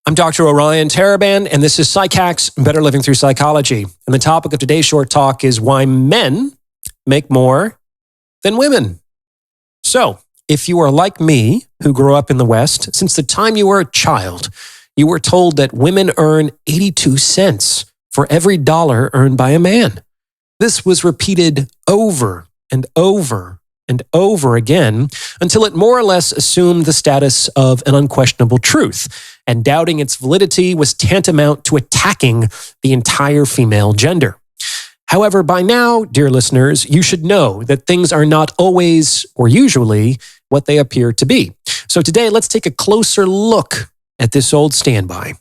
I'm Dr. Orion Taraban, and this is PsycHacks, Better Living Through Psychology. And the topic of today's short talk is why men make more than women. So, if you are like me, who grew up in the West, since the time you were a child, you were told that women earn 82 cents for every dollar earned by a man. This was repeated over and over and over again until it more or less assumed the status of an unquestionable truth, and doubting its validity was tantamount to attacking the entire female gender. However, by now, dear listeners, you should know that things are not always or usually what they appear to be. So today, let's take a closer look at this old standby.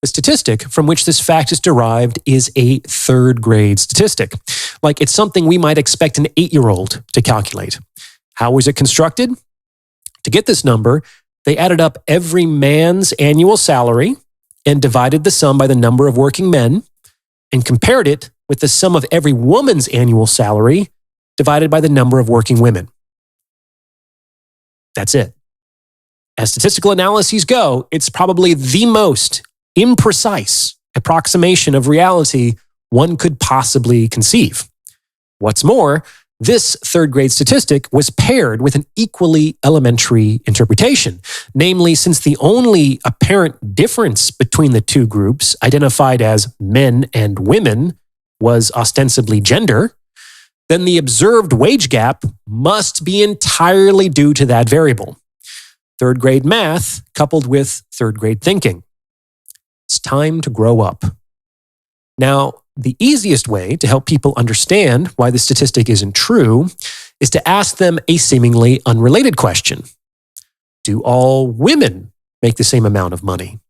The statistic from which this fact is derived is a third-grade statistic. Like it's something we might expect an 8-year-old to calculate. How was it constructed? To get this number, they added up every man's annual salary and divided the sum by the number of working men and compared it with the sum of every woman's annual salary divided by the number of working women. That's it. As statistical analyses go, it's probably the most imprecise approximation of reality one could possibly conceive. What's more, this third-grade statistic was paired with an equally elementary interpretation. Namely, since the only apparent difference between the two groups, identified as men and women, was ostensibly gender, then the observed wage gap must be entirely due to that variable. Third-grade math coupled with third-grade thinking. It's time to grow up. Now, the easiest way to help people understand why the statistic isn't true is to ask them a seemingly unrelated question. Do all women make the same amount of money?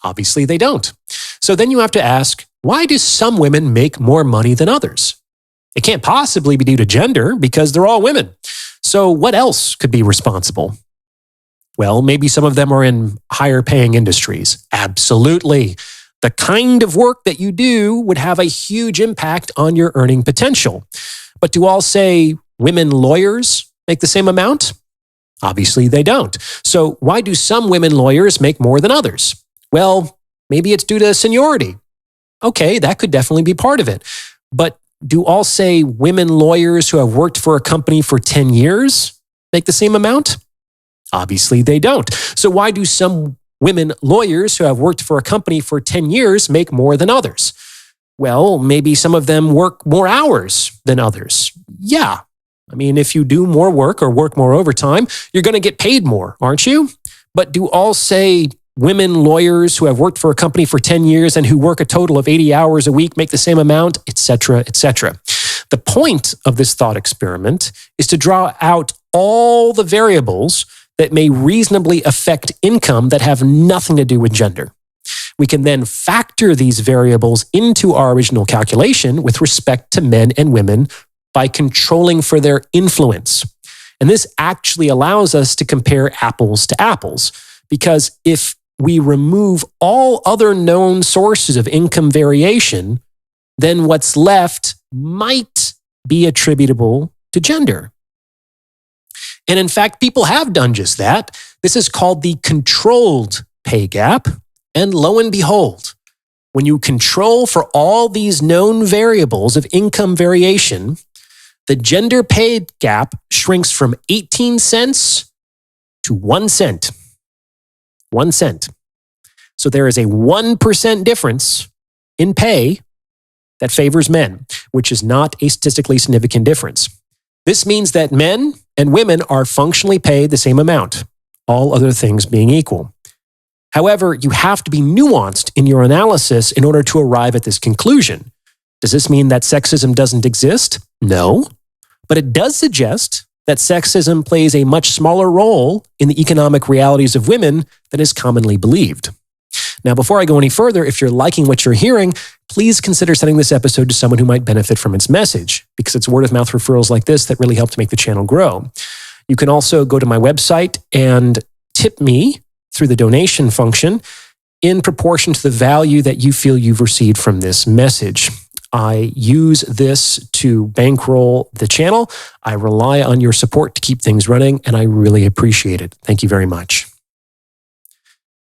Obviously, they don't. So then you have to ask, why do some women make more money than others? It can't possibly be due to gender because they're all women. So what else could be responsible? Well, maybe some of them are in higher paying industries. Absolutely. The kind of work that you do would have a huge impact on your earning potential. But do all, say, women lawyers make the same amount? Obviously, they don't. So why do some women lawyers make more than others? Well, maybe it's due to seniority. Okay, that could definitely be part of it. But do all, say, women lawyers who have worked for a company for 10 years make the same amount? Obviously, they don't. So why do some women lawyers who have worked for a company for 10 years make more than others? Well, maybe some of them work more hours than others. Yeah. I mean, if you do more work or work more overtime, you're going to get paid more, aren't you? But do all, say, women lawyers who have worked for a company for 10 years and who work a total of 80 hours a week make the same amount, etc., etc.? The point of this thought experiment is to draw out all the variables that may reasonably affect income that have nothing to do with gender. We can then factor these variables into our original calculation with respect to men and women by controlling for their influence. And this actually allows us to compare apples to apples, because if we remove all other known sources of income variation, then what's left might be attributable to gender. And in fact, people have done just that. This is called the controlled pay gap. And lo and behold, when you control for all these known variables of income variation, the gender pay gap shrinks from 18 cents to 1 cent. 1 cent. So there is a 1% difference in pay that favors men, which is not a statistically significant difference. This means that men and women are functionally paid the same amount, all other things being equal. However, you have to be nuanced in your analysis in order to arrive at this conclusion. Does this mean that sexism doesn't exist? No, but it does suggest that sexism plays a much smaller role in the economic realities of women than is commonly believed. Now, before I go any further, if you're liking what you're hearing, please consider sending this episode to someone who might benefit from its message, because it's word-of-mouth referrals like this that really help to make the channel grow. You can also go to my website and tip me through the donation function in proportion to the value that you feel you've received from this message. I use this to bankroll the channel. I rely on your support to keep things running, and I really appreciate it. Thank you very much.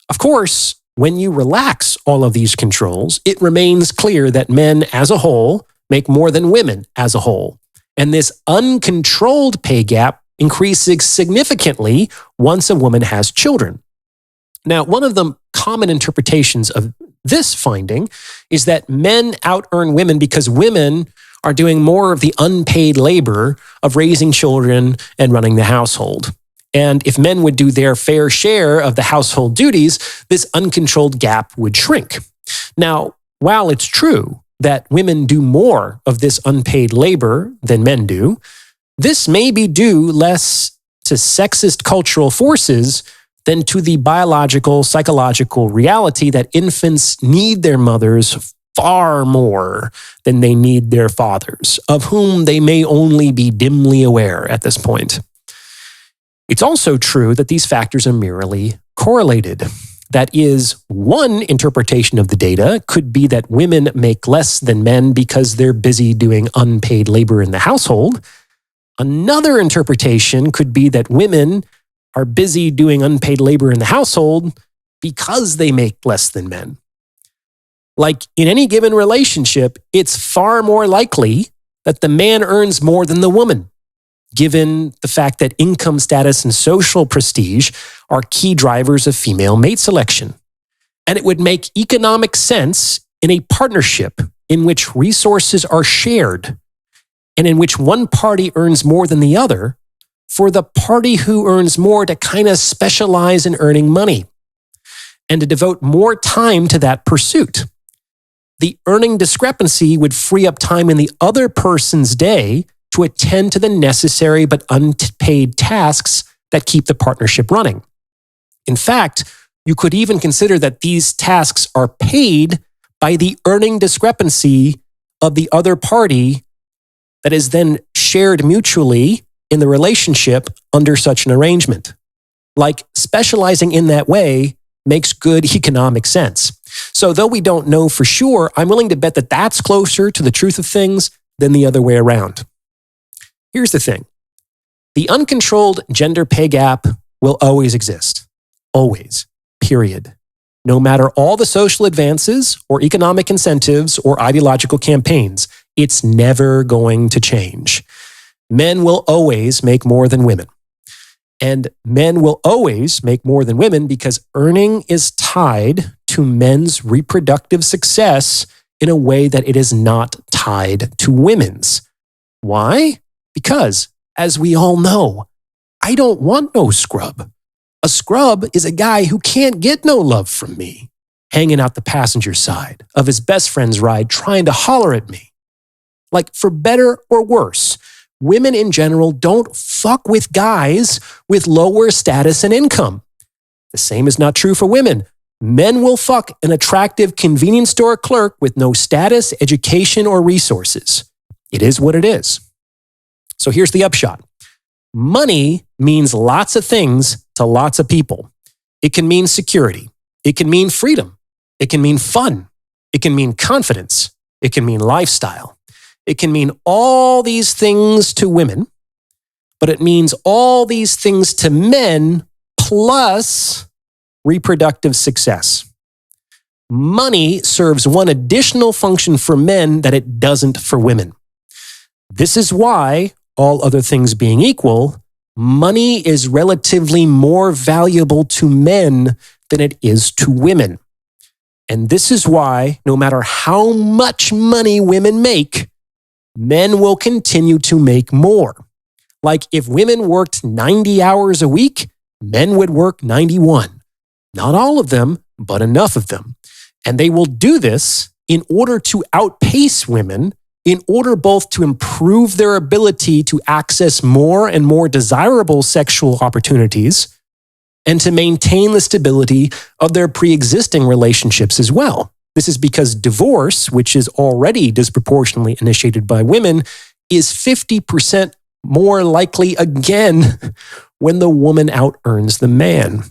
Of course, when you relax all of these controls, it remains clear that men as a whole make more than women as a whole. And this uncontrolled pay gap increases significantly once a woman has children. Now, one of the common interpretations of this finding is that men out-earn women because women are doing more of the unpaid labor of raising children and running the household. And if men would do their fair share of the household duties, this uncontrolled gap would shrink. Now, while it's true that women do more of this unpaid labor than men do, this may be due less to sexist cultural forces than to the biological, psychological reality that infants need their mothers far more than they need their fathers, of whom they may only be dimly aware at this point. It's also true that these factors are merely correlated. That is, one interpretation of the data could be that women make less than men because they're busy doing unpaid labor in the household. Another interpretation could be that women are busy doing unpaid labor in the household because they make less than men. Like in any given relationship, it's far more likely that the man earns more than the woman, given the fact that income status and social prestige are key drivers of female mate selection. And it would make economic sense in a partnership in which resources are shared and in which one party earns more than the other, for the party who earns more to kind of specialize in earning money and to devote more time to that pursuit. The earning discrepancy would free up time in the other person's day to attend to the necessary but unpaid tasks that keep the partnership running. In fact, you could even consider that these tasks are paid by the earning discrepancy of the other party that is then shared mutually in the relationship under such an arrangement. Like specializing in that way makes good economic sense. So though we don't know for sure, I'm willing to bet that that's closer to the truth of things than the other way around. Here's the thing. The uncontrolled gender pay gap will always exist. Always. Period. No matter all the social advances or economic incentives or ideological campaigns, it's never going to change. Men will always make more than women. And men will always make more than women because earning is tied to men's reproductive success in a way that it is not tied to women's. Why? Because, as we all know, I don't want no scrub. A scrub is a guy who can't get no love from me, hanging out the passenger side of his best friend's ride trying to holler at me. Like, for better or worse, women in general don't fuck with guys with lower status and income. The same is not true for women. Men will fuck an attractive convenience store clerk with no status, education, or resources. It is what it is. So here's the upshot. Money means lots of things to lots of people. It can mean security. It can mean freedom. It can mean fun. It can mean confidence. It can mean lifestyle. It can mean all these things to women, but it means all these things to men plus reproductive success. Money serves one additional function for men that it doesn't for women. This is why, all other things being equal, money is relatively more valuable to men than it is to women. And this is why, no matter how much money women make, men will continue to make more. Like if women worked 90 hours a week, men would work 91. Not all of them, but enough of them. And they will do this in order to outpace women, in order both to improve their ability to access more and more desirable sexual opportunities and to maintain the stability of their pre-existing relationships as well. This is because divorce, which is already disproportionately initiated by women, is 50% more likely again when the woman out-earns the man.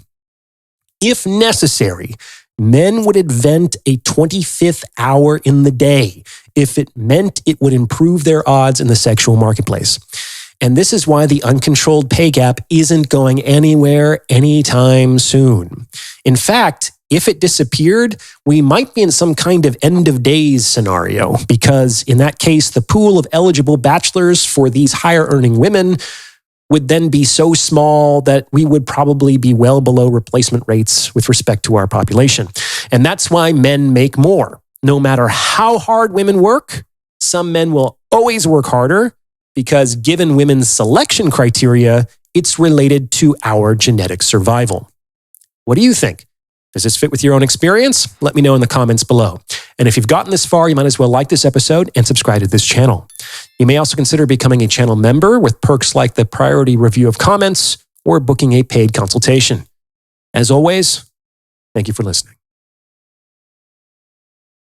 If necessary, men would invent a 25th hour in the day if it meant it would improve their odds in the sexual marketplace. And this is why the uncontrolled pay gap isn't going anywhere anytime soon. In fact, if it disappeared, we might be in some kind of end of days scenario, because in that case, the pool of eligible bachelors for these higher earning women would then be so small that we would probably be well below replacement rates with respect to our population. And that's why men make more. No matter how hard women work, some men will always work harder, because given women's selection criteria, it's related to our genetic survival. What do you think? Does this fit with your own experience? Let me know in the comments below. And if you've gotten this far, you might as well like this episode and subscribe to this channel. You may also consider becoming a channel member with perks like the priority review of comments or booking a paid consultation. As always, thank you for listening.